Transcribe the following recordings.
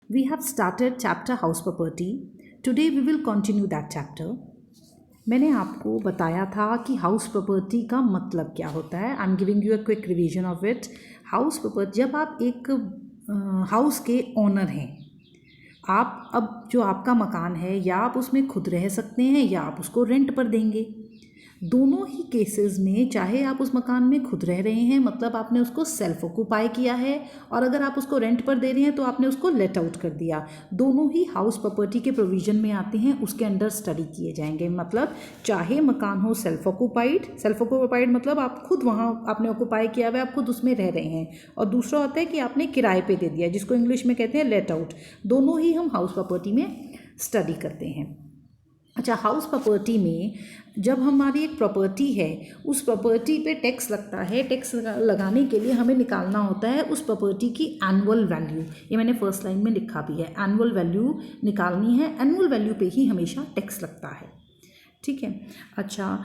We have started chapter house property. Today we will continue that chapter. मैंने आपको बताया था कि हाउस प्रॉपर्टी का मतलब क्या होता है. I am giving you a quick revision of it. House property, जब आप एक हाउस के ओनर हैं, आप अब जो आपका मकान है या आप उसमें खुद रह सकते हैं या आप उसको रेंट पर देंगे. दोनों ही केसेस में, चाहे आप उस मकान में खुद रह रहे हैं मतलब आपने उसको सेल्फ ऑक्यूपाई किया है, और अगर आप उसको रेंट पर दे रहे हैं तो आपने उसको लेट आउट कर दिया, दोनों ही हाउस प्रॉपर्टी के प्रोविजन में आते हैं, उसके अंडर स्टडी किए जाएंगे. मतलब चाहे मकान हो सेल्फ ऑक्यूपाइड मतलब आप खुद वहाँ आपने ऑक्यूपाई किया हुआ है, आप खुद उसमें रह रहे हैं, और दूसरा होता है कि आपने किराए पे दे दिया, जिसको इंग्लिश में कहते हैं लेट आउट. दोनों ही हम हाउस प्रॉपर्टी में स्टडी करते हैं. अच्छा, हाउस प्रॉपर्टी में जब हमारी एक प्रॉपर्टी है, उस प्रॉपर्टी पे टैक्स लगता है. टैक्स लगाने के लिए हमें निकालना होता है उस प्रॉपर्टी की एनुअल वैल्यू. ये मैंने फर्स्ट लाइन में लिखा भी है, एनुअल वैल्यू निकालनी है. एनुअल वैल्यू पे ही हमेशा टैक्स लगता है. ठीक है. अच्छा,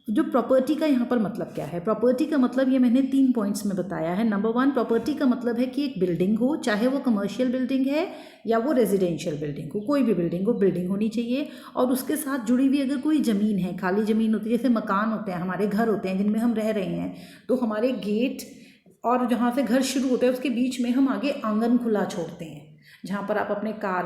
जो प्रॉपर्टी का यहाँ पर मतलब क्या है. प्रॉपर्टी का मतलब ये मैंने 3 पॉइंट्स में बताया है. नंबर 1, प्रॉपर्टी का मतलब है कि एक बिल्डिंग हो, चाहे वो कमर्शियल बिल्डिंग है या वो रेजिडेंशियल बिल्डिंग हो, कोई भी बिल्डिंग हो, बिल्डिंग होनी चाहिए. और उसके साथ जुड़ी हुई अगर कोई ज़मीन है, खाली ज़मीन होती है, जैसे मकान होते हैं, हमारे घर होते हैं जिनमें हम रह रहे हैं, तो हमारे गेट और जहाँ से घर शुरू होता है उसके बीच में हम आगे आंगन खुला छोड़ते हैं, जहाँ पर आप अपने कार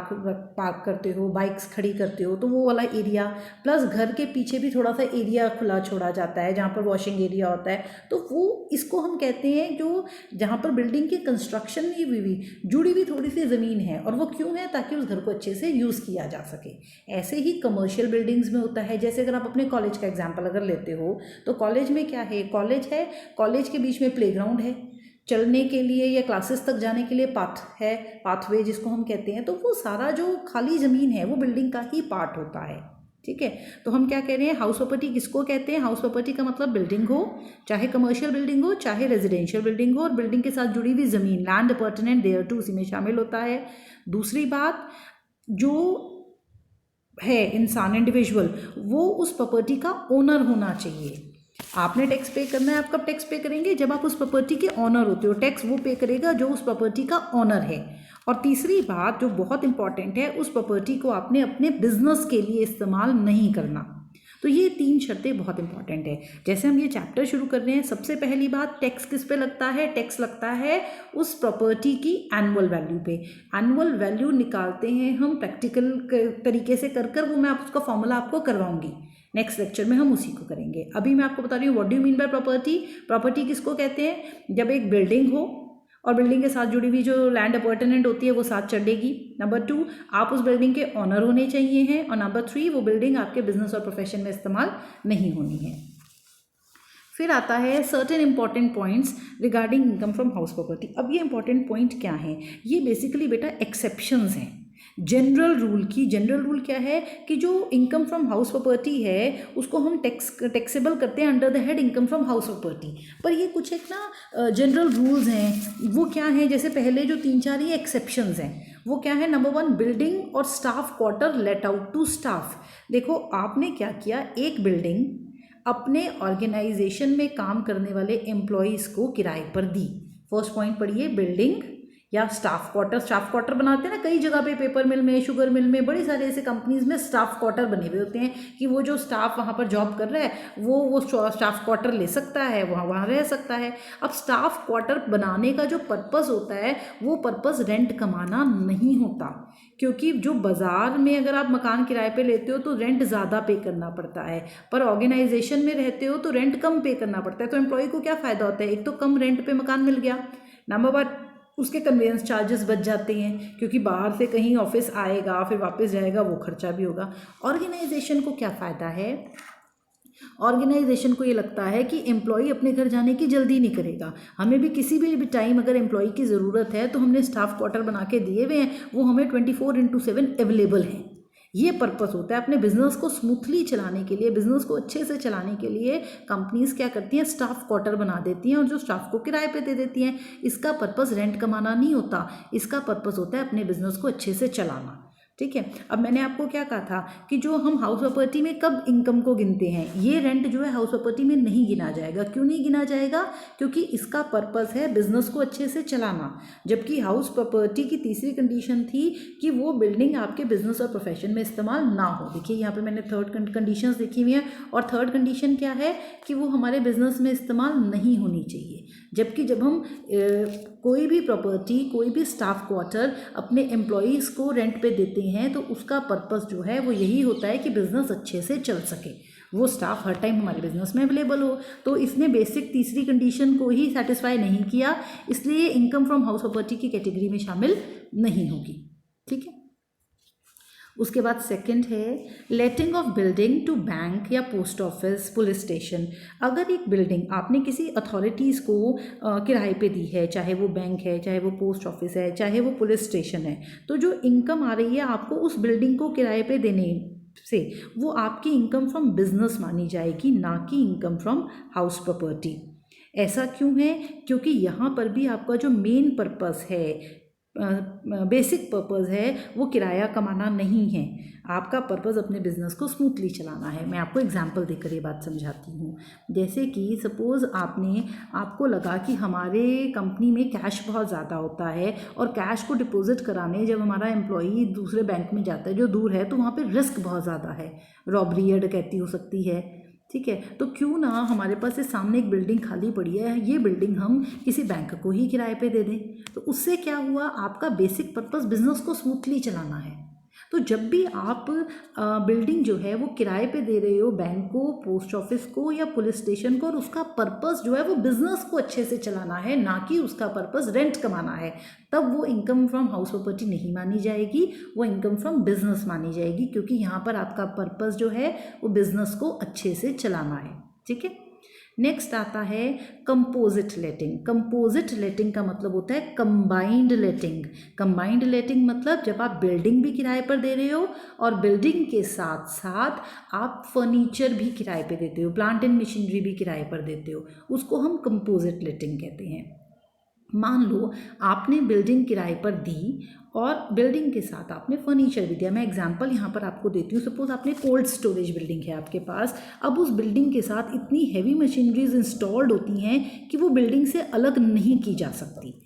पार्क करते हो, बाइक्स खड़ी करते हो, तो वो वाला एरिया, प्लस घर के पीछे भी थोड़ा सा एरिया खुला छोड़ा जाता है जहाँ पर वॉशिंग एरिया होता है, तो वो इसको हम कहते हैं जो जहाँ पर बिल्डिंग की कंस्ट्रक्शन नहीं हुई, जुड़ी हुई थोड़ी सी ज़मीन है. और वो क्यों है? ताकि उस घर को अच्छे से यूज़ किया जा सके. ऐसे ही कमर्शियल बिल्डिंग्स में होता है. जैसे अगर आप अपने कॉलेज का एग्जाम्पल अगर लेते हो, तो कॉलेज में क्या है, कॉलेज है, कॉलेज के बीच में प्लेग्राउंड है, चलने के लिए या क्लासेस तक जाने के लिए पाथ है, पाथवे जिसको हम कहते हैं, तो वो सारा जो खाली ज़मीन है वो बिल्डिंग का ही पार्ट होता है. ठीक है. तो हम क्या कह रहे हैं, हाउस प्रॉपर्टी किसको कहते हैं? हाउस प्रॉपर्टी का मतलब बिल्डिंग हो, चाहे कमर्शियल बिल्डिंग हो, चाहे रेजिडेंशियल बिल्डिंग हो, और बिल्डिंग के साथ जुड़ी हुई ज़मीन, लैंड अपॉर्चुनेट देयर टू, उसी में शामिल होता है. दूसरी बात, जो है इंसान, इंडिविजुअल, वो उस प्रॉपर्टी का ओनर होना चाहिए. आपने टैक्स पे करना है. आप कब टैक्स पे करेंगे? जब आप उस प्रॉपर्टी के ओनर होते हो. टैक्स वो पे करेगा जो उस प्रॉपर्टी का ओनर है. और तीसरी बात जो बहुत इंपॉर्टेंट है, उस प्रॉपर्टी को आपने अपने बिजनेस के लिए इस्तेमाल नहीं करना. तो ये 3 शर्तें बहुत इंपॉर्टेंट है. जैसे हम ये चैप्टर शुरू कर रहे हैं, सबसे पहली बात, टैक्स किस पे लगता है? टैक्स लगता है उस प्रॉपर्टी की एनुअल वैल्यू पे. एनुअल वैल्यू निकालते हैं हम प्रैक्टिकल तरीके से कर वो मैं उसका फॉर्मूला आपको करवाऊंगी. नेक्स्ट लेक्चर में हम उसी को करेंगे. अभी मैं आपको बता रही हूँ what do you mean by property. Property किसको कहते हैं? जब एक बिल्डिंग हो और बिल्डिंग के साथ जुड़ी हुई जो लैंड अपॉर्चुनेट होती है वो साथ चढ़ेगी. नंबर 2, आप उस बिल्डिंग के ओनर होने चाहिए हैं. और नंबर 3, वो बिल्डिंग आपके बिजनेस और प्रोफेशन में इस्तेमाल नहीं होनी है. फिर आता है certain important points regarding income from house property. अब ये इंपॉर्टेंट पॉइंट क्या है? ये बेसिकली बेटा एक्सेप्शंस हैं जनरल रूल की. जनरल रूल क्या है कि जो इनकम फ्रॉम हाउस प्रॉपर्टी है उसको हम टैक्सेबल करते हैं under the head income from house property. पर ये कुछ एक ना जनरल रूल्स हैं. वो क्या है? जैसे पहले जो 3-4 ये एक्सेप्शंस हैं, वो क्या है? नंबर 1, बिल्डिंग और staff quarter let out to staff. देखो आपने क्या किया, एक बिल्डिंग अपने ऑर्गेनाइजेशन में काम करने वाले एम्प्लॉयज़ को किराए पर दी. फर्स्ट पॉइंट पढ़िए, बिल्डिंग या स्टाफ क्वार्टर. स्टाफ क्वार्टर बनाते हैं ना कई जगह पे, पेपर मिल में, शुगर मिल में, बड़ी सारे ऐसे कंपनीज में स्टाफ क्वार्टर बने हुए होते हैं कि वो जो स्टाफ वहाँ पर जॉब कर रहा है वो स्टाफ क्वार्टर ले सकता है, वहाँ रह सकता है. अब स्टाफ क्वार्टर बनाने का जो पर्पज़ होता है वो पर्पज़ रेंट कमाना नहीं होता, क्योंकि जो बाज़ार में अगर आप मकान किराए पे लेते हो तो रेंट ज़्यादा पे करना पड़ता है, पर ऑर्गेनाइजेशन में रहते हो तो रेंट कम पे करना पड़ता है. तो एम्प्लॉय को क्या फ़ायदा होता है? एक तो कम रेंट पे मकान मिल गया, नंबर 1 उसके कन्वेंस चार्जेस बच जाते हैं, क्योंकि बाहर से कहीं ऑफिस आएगा फिर वापस जाएगा, वो खर्चा भी होगा. ऑर्गेनाइजेशन को क्या फ़ायदा है? ऑर्गेनाइजेशन को ये लगता है कि एम्प्लॉय अपने घर जाने की जल्दी नहीं करेगा. हमें भी किसी भी टाइम अगर एम्प्लॉय की ज़रूरत है तो हमने स्टाफ क्वार्टर बना के दिए हुए हैं, वो हमें 24/7 अवेलेबल हैं. ये पर्पस होता है अपने बिजनेस को स्मूथली चलाने के लिए, बिजनेस को अच्छे से चलाने के लिए कंपनीज क्या करती हैं, स्टाफ क्वार्टर बना देती हैं और जो स्टाफ को किराए पे दे देती हैं. इसका पर्पस रेंट कमाना नहीं होता, इसका पर्पस होता है अपने बिजनेस को अच्छे से चलाना. ठीक है। अब मैंने आपको क्या कहा था कि जो हम हाउस प्रॉपर्टी में कब इनकम को गिनते हैं, ये रेंट जो है हाउस प्रॉपर्टी में नहीं गिना जाएगा। क्यों नहीं गिना जाएगा? क्योंकि इसका पर्पस है बिजनेस को अच्छे से चलाना। जबकि हाउस प्रॉपर्टी की तीसरी कंडीशन थी कि वो बिल्डिंग आपके बिजनेस और प्रोफेशन में इस्तेमाल ना हो। देखिए यहाँ पे मैंने थर्ड कंडीशंस लिखी हुई हैं, और थर्ड कंडीशन क्या है कि वो हमारे बिजनेस में इस्तेमाल नहीं होनी चाहिए। जबकि जब हम कोई भी प्रॉपर्टी, कोई भी स्टाफ क्वार्टर अपने एम्प्लॉयज़ को रेंट पे देते हैं तो उसका पर्पस जो है वो यही होता है कि बिज़नेस अच्छे से चल सके, वो स्टाफ हर टाइम हमारे बिजनेस में अवेलेबल हो। तो इसने बेसिक तीसरी कंडीशन को ही सेटिस्फाई नहीं किया, इसलिए इनकम फ्रॉम हाउस प्रॉपर्टी की कैटेगरी में शामिल नहीं होगी। ठीक है। उसके बाद सेकंड है लेटिंग ऑफ बिल्डिंग टू बैंक या पोस्ट ऑफिस, पुलिस स्टेशन। अगर एक बिल्डिंग आपने किसी अथॉरिटीज़ को किराए पे दी है, चाहे वो बैंक है, चाहे वो पोस्ट ऑफिस है, चाहे वो पुलिस स्टेशन है, तो जो इनकम आ रही है आपको उस बिल्डिंग को किराए पे देने से, वो आपकी इनकम फ्रॉम बिजनेस मानी जाएगी, ना कि इनकम फ्रॉम हाउस प्रॉपर्टी। ऐसा क्यों है? क्योंकि यहाँ पर भी आपका जो मेन पर्पस है, बेसिक पर्पस है, वो किराया कमाना नहीं है। आपका पर्पस अपने बिजनेस को स्मूथली चलाना है। मैं आपको एग्जांपल देकर ये बात समझाती हूँ। जैसे कि सपोज़ आपको लगा कि हमारे कंपनी में कैश बहुत ज़्यादा होता है, और कैश को डिपॉजिट कराने जब हमारा एम्प्लॉई दूसरे बैंक में जाता है जो दूर है, तो वहाँ पे रिस्क बहुत ज़्यादा है, रॉबरी या डकैती हो सकती है। ठीक है। तो क्यों ना हमारे पास ये सामने एक बिल्डिंग खाली पड़ी है, ये बिल्डिंग हम किसी बैंक को ही किराए पे दे दें। तो उससे क्या हुआ, आपका बेसिक पर्पस बिजनेस को स्मूथली चलाना है। तो जब भी आप बिल्डिंग जो है वो किराए पे दे रहे हो बैंक को, पोस्ट ऑफिस को या पुलिस स्टेशन को, और उसका पर्पस जो है वो बिजनेस को अच्छे से चलाना है, ना कि उसका पर्पस रेंट कमाना है, तब वो इनकम फ्रॉम हाउस प्रॉपर्टी नहीं मानी जाएगी, वो इनकम फ्रॉम बिजनेस मानी जाएगी। क्योंकि यहाँ पर आपका पर्पस जो है वो बिजनेस को अच्छे से चलाना है। ठीक है। नेक्स्ट आता है कंपोजिट लेटिंग। कंपोजिट लेटिंग का मतलब होता है कंबाइंड लेटिंग। कंबाइंड लेटिंग मतलब जब आप बिल्डिंग भी किराए पर दे रहे हो और बिल्डिंग के साथ साथ आप फर्नीचर भी किराए पे देते हो, प्लांट एंड मशीनरी भी किराए पर देते हो, उसको हम कंपोजिट लेटिंग कहते हैं। मान लो आपने बिल्डिंग किराए पर दी और बिल्डिंग के साथ आपने फर्नीचर भी दिया। मैं एग्जांपल यहाँ पर आपको देती हूँ। सपोज आपने कोल्ड स्टोरेज बिल्डिंग है आपके पास, अब उस बिल्डिंग के साथ इतनी हैवी मशीनरीज इंस्टॉल्ड होती हैं कि वो बिल्डिंग से अलग नहीं की जा सकती।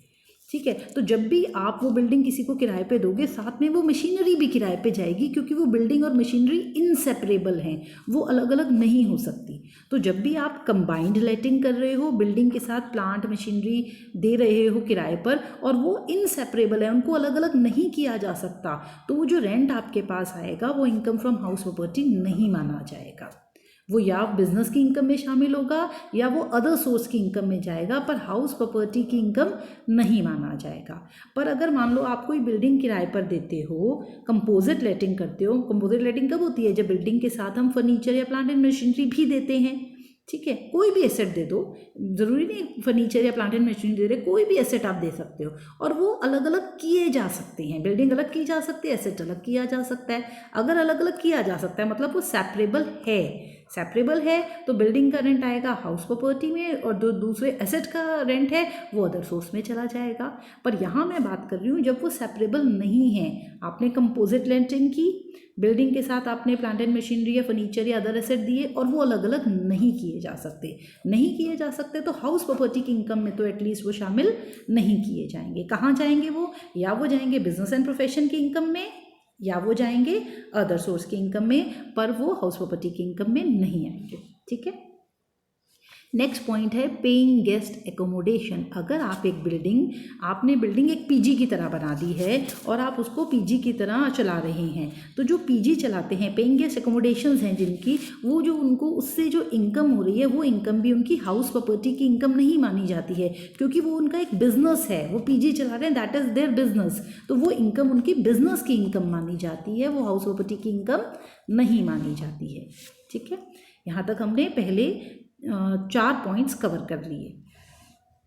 ठीक है। तो जब भी आप वो बिल्डिंग किसी को किराए पे दोगे, साथ में वो मशीनरी भी किराए पे जाएगी, क्योंकि वो बिल्डिंग और मशीनरी इनसेपरेबल हैं, वो अलग अलग नहीं हो सकती। तो जब भी आप कंबाइंड लेटिंग कर रहे हो, बिल्डिंग के साथ प्लांट मशीनरी दे रहे हो किराए पर, और वो इनसेपरेबल है, उनको अलग अलग नहीं किया जा सकता, तो वो जो रेंट आपके पास आएगा वो इनकम फ्रॉम हाउस प्रॉपर्टी नहीं माना जाएगा। वो या बिजनेस की इनकम में शामिल होगा या वो अदर सोर्स की इनकम में जाएगा, पर हाउस प्रॉपर्टी की इनकम नहीं माना जाएगा। पर अगर मान लो आप कोई बिल्डिंग किराए पर देते हो, कंपोजिट लेटिंग करते हो। कंपोजिट लेटिंग कब होती है? जब बिल्डिंग के साथ हम फर्नीचर या प्लांट एंड मशीनरी भी देते हैं। ठीक है। कोई भी एसेट दे दो, ज़रूरी नहीं फर्नीचर या प्लांट एंड मशीनरी दे रहे, कोई भी एसेट आप दे सकते हो, और वो अलग अलग किए जा सकते हैं। बिल्डिंग अलग की जा सकती है, एसेट अलग किया जा सकता है। अगर अलग अलग किया जा सकता है मतलब वो सेपरेबल है। सेपरेबल है तो बिल्डिंग का रेंट आएगा हाउस प्रॉपर्टी में, और जो दूसरे एसेट का रेंट है वो अदर सोर्स में चला जाएगा। पर यहाँ मैं बात कर रही हूँ जब वो सेपरेबल नहीं है, आपने कंपोजिट लेटिंग की, बिल्डिंग के साथ आपने प्लांट एंड मशीनरी या फर्नीचर या अदर एसेट दिए, और वो अलग अलग नहीं किए जा सकते, तो हाउस प्रॉपर्टी की इनकम में तो एटलीस्ट वो शामिल नहीं किए जाएंगे। कहाँ जाएंगे वो? या वो जाएंगे बिजनेस एंड प्रोफेशन की इनकम में, या वो जाएंगे अदर सोर्स की इनकम में, पर वो हाउस प्रॉपर्टी की इनकम में नहीं आएंगे। ठीक है। नेक्स्ट पॉइंट है पेइंग गेस्ट एकोमोडेशन। अगर आप आपने बिल्डिंग एक पीजी की तरह बना दी है और आप उसको पीजी की तरह चला रहे हैं, तो जो पीजी चलाते हैं, पेइंग गेस्ट एकोमोडेशंस हैं जिनकी, वो जो उनको उससे जो इनकम हो रही है वो इनकम भी उनकी हाउस प्रॉपर्टी की इनकम नहीं मानी जाती है, क्योंकि वो उनका एक बिजनेस है, वो पीजी चला रहे हैं, दैट इज़ देयर बिजनेस। तो वो इनकम उनकी बिजनेस की इनकम मानी जाती है, वो हाउस प्रॉपर्टी की इनकम नहीं मानी जाती है। ठीक है। यहाँ तक हमने पहले 4 पॉइंट्स कवर कर लिए।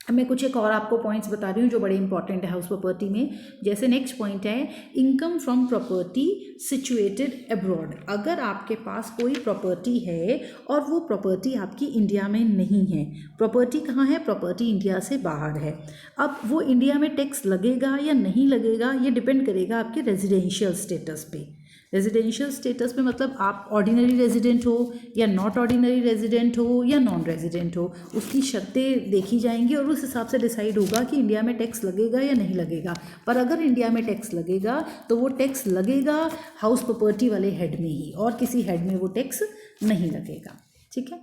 अब मैं कुछ एक और आपको पॉइंट्स बता रही हूँ जो बड़े इंपॉर्टेंट है हाउस प्रॉपर्टी में। जैसे नेक्स्ट पॉइंट है income from property situated abroad. अगर आपके पास कोई प्रॉपर्टी है और वो प्रॉपर्टी आपकी इंडिया में नहीं है, प्रॉपर्टी कहाँ है, प्रॉपर्टी इंडिया से बाहर है, अब वो इंडिया में टैक्स लगेगा या नहीं लगेगा ये डिपेंड करेगा आपके रेजिडेंशियल स्टेटस पे। रेजिडेंशियल स्टेटस में मतलब आप ऑर्डिनरी रेजिडेंट हो या नॉट ऑर्डिनरी रेजिडेंट हो या नॉन रेजिडेंट हो, उसकी शर्तें देखी जाएंगी और उस हिसाब से डिसाइड होगा कि इंडिया में टैक्स लगेगा या नहीं लगेगा। पर अगर इंडिया में टैक्स लगेगा तो वो टैक्स लगेगा हाउस प्रॉपर्टी वाले हेड में ही, और किसी हेड में वो टैक्स नहीं लगेगा। ठीक है।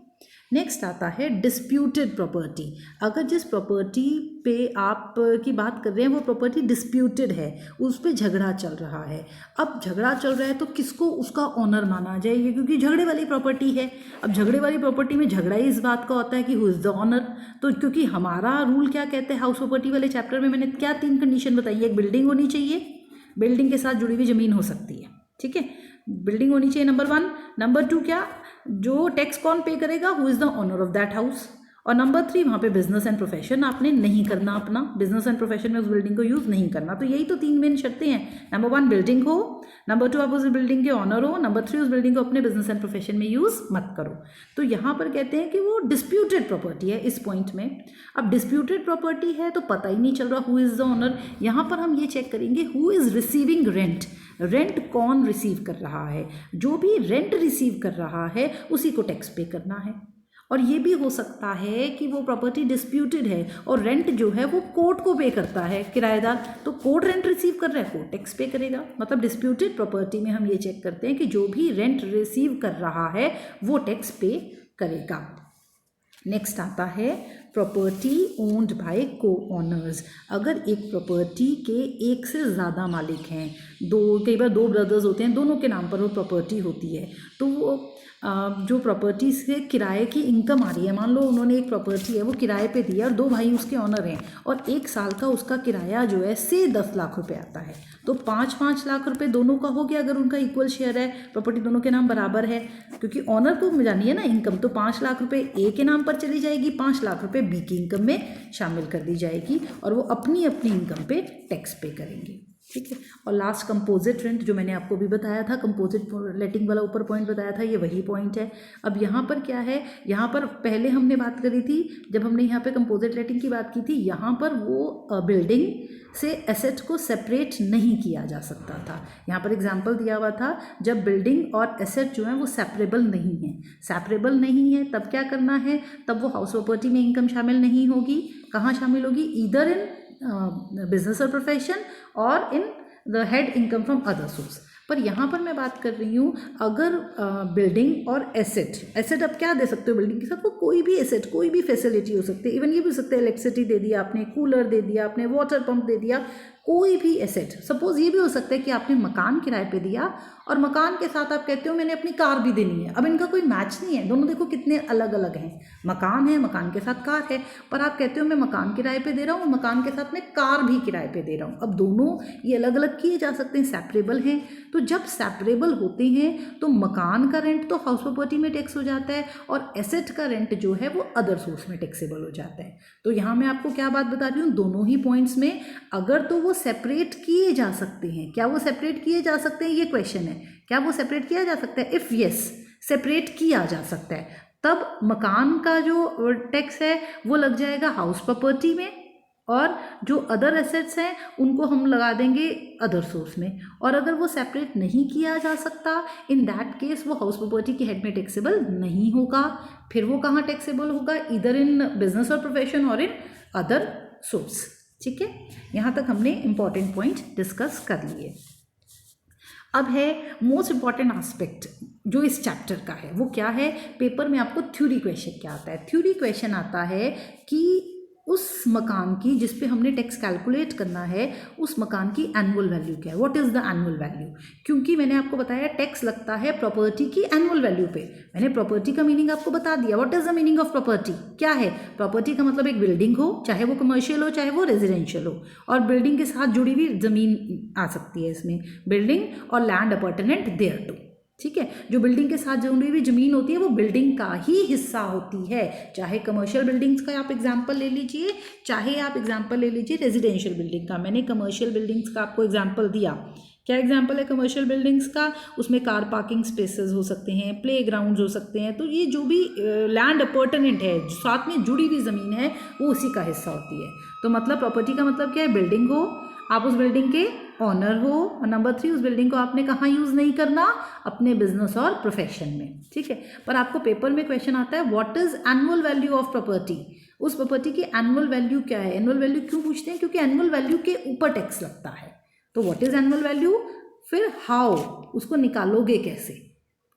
नेक्स्ट आता है डिस्प्यूटेड प्रॉपर्टी। अगर जिस प्रॉपर्टी पे आप की बात कर रहे हैं वो प्रॉपर्टी डिस्प्यूटेड है, उस पर झगड़ा चल रहा है। अब झगड़ा चल रहा है तो किसको उसका ऑनर माना जाएगा, क्योंकि झगड़े वाली प्रॉपर्टी है। अब झगड़े वाली प्रॉपर्टी में झगड़ा ही इस बात का होता है कि हु इज़ द ऑनर। तो क्योंकि हमारा रूल क्या कहते हैं, हाउस प्रॉपर्टी वाले चैप्टर में मैंने क्या 3 कंडीशन बताई है। एक बिल्डिंग होनी चाहिए, बिल्डिंग के साथ जुड़ी हुई ज़मीन हो सकती है, ठीक है, बिल्डिंग होनी चाहिए नंबर 1। नंबर 2 क्या, जो टैक्स कौन पे करेगा, who is the owner of that house. और नंबर 3 वहाँ पे बिजनेस एंड प्रोफेशन आपने नहीं करना, अपना बिजनेस एंड प्रोफेशन में उस बिल्डिंग को यूज़ नहीं करना। तो यही तो 3 मेन शर्तें हैं। नंबर 1 बिल्डिंग हो, नंबर 2 आप उस बिल्डिंग के ऑनर हो, नंबर 3 उस बिल्डिंग को अपने बिजनेस एंड प्रोफेशन में यूज़ मत करो। तो यहाँ पर कहते हैं कि वो डिस्प्यूटेड प्रॉपर्टी है इस पॉइंट में। अब डिस्प्यूटेड प्रॉपर्टी है तो पता ही नहीं चल रहा हु इज़ द ओनर। यहाँ पर हम ये चेक करेंगे who is receiving rent, rent कौन रिसीव कर रहा है। जो भी रेंट रिसीव कर रहा है उसी को टैक्स पे करना है। और ये भी हो सकता है कि वो प्रॉपर्टी डिस्प्यूटेड है और रेंट जो है वो कोर्ट को पे करता है किराएदार, तो कोर्ट रेंट रिसीव कर रहा है, कोर्ट टैक्स पे करेगा। मतलब डिस्प्यूटेड प्रॉपर्टी में हम ये चेक करते हैं कि जो भी रेंट रिसीव कर रहा है वो टैक्स पे करेगा। नेक्स्ट आता है प्रॉपर्टी ओन्ड बाय को ओनर्स। अगर एक प्रॉपर्टी के एक से ज़्यादा मालिक हैं, कई बार 2 ब्रदर्स होते हैं, दोनों के नाम पर वो प्रॉपर्टी होती है, तो वो जो प्रॉपर्टी से किराए की इनकम आ रही है, मान लो उन्होंने एक प्रॉपर्टी है वो किराए पे दिया और 2 भाई उसके ऑनर हैं और 1 साल का उसका किराया जो है से 10 लाख रुपए आता है, तो 5-5 लाख रुपए दोनों का हो गया। अगर उनका इक्वल शेयर है, प्रॉपर्टी दोनों के नाम बराबर है, क्योंकि ऑनर को जानी है ना इनकम, तो 5 लाख रुपए ए के नाम पर चली जाएगी, 5 लाख रुपए बी की इनकम में शामिल कर दी जाएगी और वो अपनी अपनी इनकम पे टैक्स पे करेंगे। ठीक है। और लास्ट कंपोजिट रेंट जो मैंने आपको भी बताया था, कंपोजिट लेटिंग वाला ऊपर पॉइंट बताया था, ये वही पॉइंट है। अब यहाँ पर क्या है, यहाँ पर पहले हमने बात करी थी जब हमने यहाँ पे कंपोजिट लेटिंग की बात की थी, यहाँ पर वो बिल्डिंग से एसेट को सेपरेट नहीं किया जा सकता था। यहाँ पर एग्जांपल दिया हुआ था जब बिल्डिंग और एसेट जो है वो सेपरेबल नहीं है, सेपरेबल नहीं है तब क्या करना है, तब वो हाउस प्रॉपर्टी में इनकम शामिल नहीं होगी। कहाँ शामिल होगी, ईदर इन बिजनेस और प्रोफेशन और in the head income from other source. पर यहाँ पर मैं बात कर रही हूँ अगर बिल्डिंग और एसेट अब क्या दे सकते हो बिल्डिंग के साथ, वो कोई भी एसेट, कोई भी फैसिलिटी हो सकती है। इवन ये भी हो सकता है इलेक्ट्रिसिटी दे दिया आपने, कूलर दे दिया आपने, वाटर पंप दे दिया, कोई भी एसेट। सपोज ये भी हो सकता है कि आपने मकान किराए पे दिया और मकान के साथ आप कहते हो मैंने अपनी कार भी देनी है। अब इनका कोई मैच नहीं है, दोनों देखो कितने अलग अलग हैं। मकान है, मकान के साथ कार है, पर आप कहते हो मैं मकान किराए पे दे रहा हूँ, मकान के साथ मैं कार भी किराए पे दे रहा हूँ। अब दोनों ये अलग अलग किए जा सकते हैं, सेपरेबल हैं। तो जब सेपरेबल होते हैं तो मकान का रेंट तो हाउस प्रॉपर्टी में टैक्स हो जाता है और एसेट का रेंट जो है वो अदर सोर्स में टैक्सेबल हो जाता है। तो यहाँ मैं आपको क्या बात बता रही हूँ, दोनों ही पॉइंट्स में अगर तो वो सेपरेट किए जा सकते हैं। क्या वो सेपरेट किए जा सकते हैं, ये क्वेश्चन है। क्या वो सेपरेट किया जा सकता है? इफ़ यस, सेपरेट किया जा सकता है, तब मकान का जो टैक्स है वो लग जाएगा हाउस प्रॉपर्टी में और जो अदर एसेट्स हैं उनको हम लगा देंगे अदर सोर्स में। और अगर वो सेपरेट नहीं किया जा सकता, इन दैट केस वो हाउस प्रॉपर्टी के हेड में टैक्सेबल नहीं होगा। फिर वो कहाँ टैक्सेबल होगा, इधर इन बिजनेस और प्रोफेशन और इन अदर सोर्स। ठीक है, यहाँ तक हमने इंपॉर्टेंट पॉइंट डिस्कस कर लिए। अब है मोस्ट इंपॉर्टेंट एस्पेक्ट जो इस चैप्टर का है, वो क्या है, पेपर में आपको थ्योरी क्वेश्चन क्या आता है। थ्योरी क्वेश्चन आता है कि उस मकान की जिस पे हमने टैक्स कैलकुलेट करना है उस मकान की एनुअल वैल्यू क्या है, what is the annual value. क्योंकि मैंने आपको बताया टैक्स लगता है प्रॉपर्टी की एनुअल वैल्यू पे। मैंने प्रॉपर्टी का मीनिंग आपको बता दिया, what is the meaning of property. क्या है प्रॉपर्टी का मतलब, एक बिल्डिंग हो, चाहे वो कमर्शियल हो चाहे वो रेजिडेंशियल हो, और बिल्डिंग के साथ जुड़ी हुई ज़मीन आ सकती है इसमें, बिल्डिंग और लैंड अपार्टमेंट देयर टू। ठीक है। जो बिल्डिंग के साथ जुड़ी हुई ज़मीन होती है वो बिल्डिंग का ही हिस्सा होती है, चाहे कमर्शियल बिल्डिंग्स का आप एग्जांपल ले लीजिए, चाहे आप एग्जांपल ले लीजिए रेजिडेंशियल बिल्डिंग का। मैंने कमर्शियल बिल्डिंग्स का आपको एग्जांपल दिया। क्या एग्जांपल है कमर्शियल बिल्डिंग्स का? उसमें कार पार्किंग स्पेसेस हो सकते हैं, प्ले ग्राउंड्स हो सकते हैं। तो ये जो भी लैंड अपॉर्टेनेंट है, साथ में जुड़ी हुई ज़मीन है, वो उसी का हिस्सा होती है। तो मतलब प्रॉपर्टी का मतलब क्या है? बिल्डिंग हो, आप उस बिल्डिंग के ऑनर हो, और नंबर 3 उस बिल्डिंग को आपने कहाँ यूज़ नहीं करना? अपने बिजनेस और प्रोफेशन में। ठीक है। पर आपको पेपर में क्वेश्चन आता है what is annual value of property? उस प्रॉपर्टी की एनुअल वैल्यू क्या है? एनुअल वैल्यू क्यों पूछते हैं? क्योंकि एनुअल वैल्यू के ऊपर टैक्स लगता है। तो व्हाट इज एनुअल वैल्यू, फिर हाउ, उसको निकालोगे कैसे?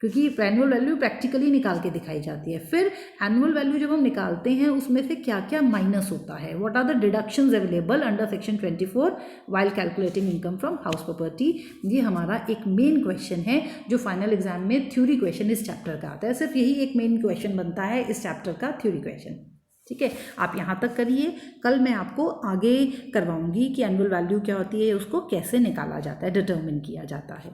क्योंकि एनुअल वैल्यू प्रैक्टिकली निकाल के दिखाई जाती है। फिर एनुअल वैल्यू जब हम निकालते हैं उसमें से क्या क्या माइनस होता है, what are the deductions available under section 24 while calculating income from house property. ये हमारा एक मेन क्वेश्चन है जो फाइनल एग्जाम में थ्योरी क्वेश्चन इस चैप्टर का आता है। सिर्फ यही एक मेन क्वेश्चन बनता है इस चैप्टर का, थ्योरी क्वेश्चन। ठीक है, आप यहाँ तक करिए। कल मैं आपको आगे करवाऊंगी कि एनुअल वैल्यू क्या होती है, उसको कैसे निकाला जाता है, डिटर्मिन किया जाता है।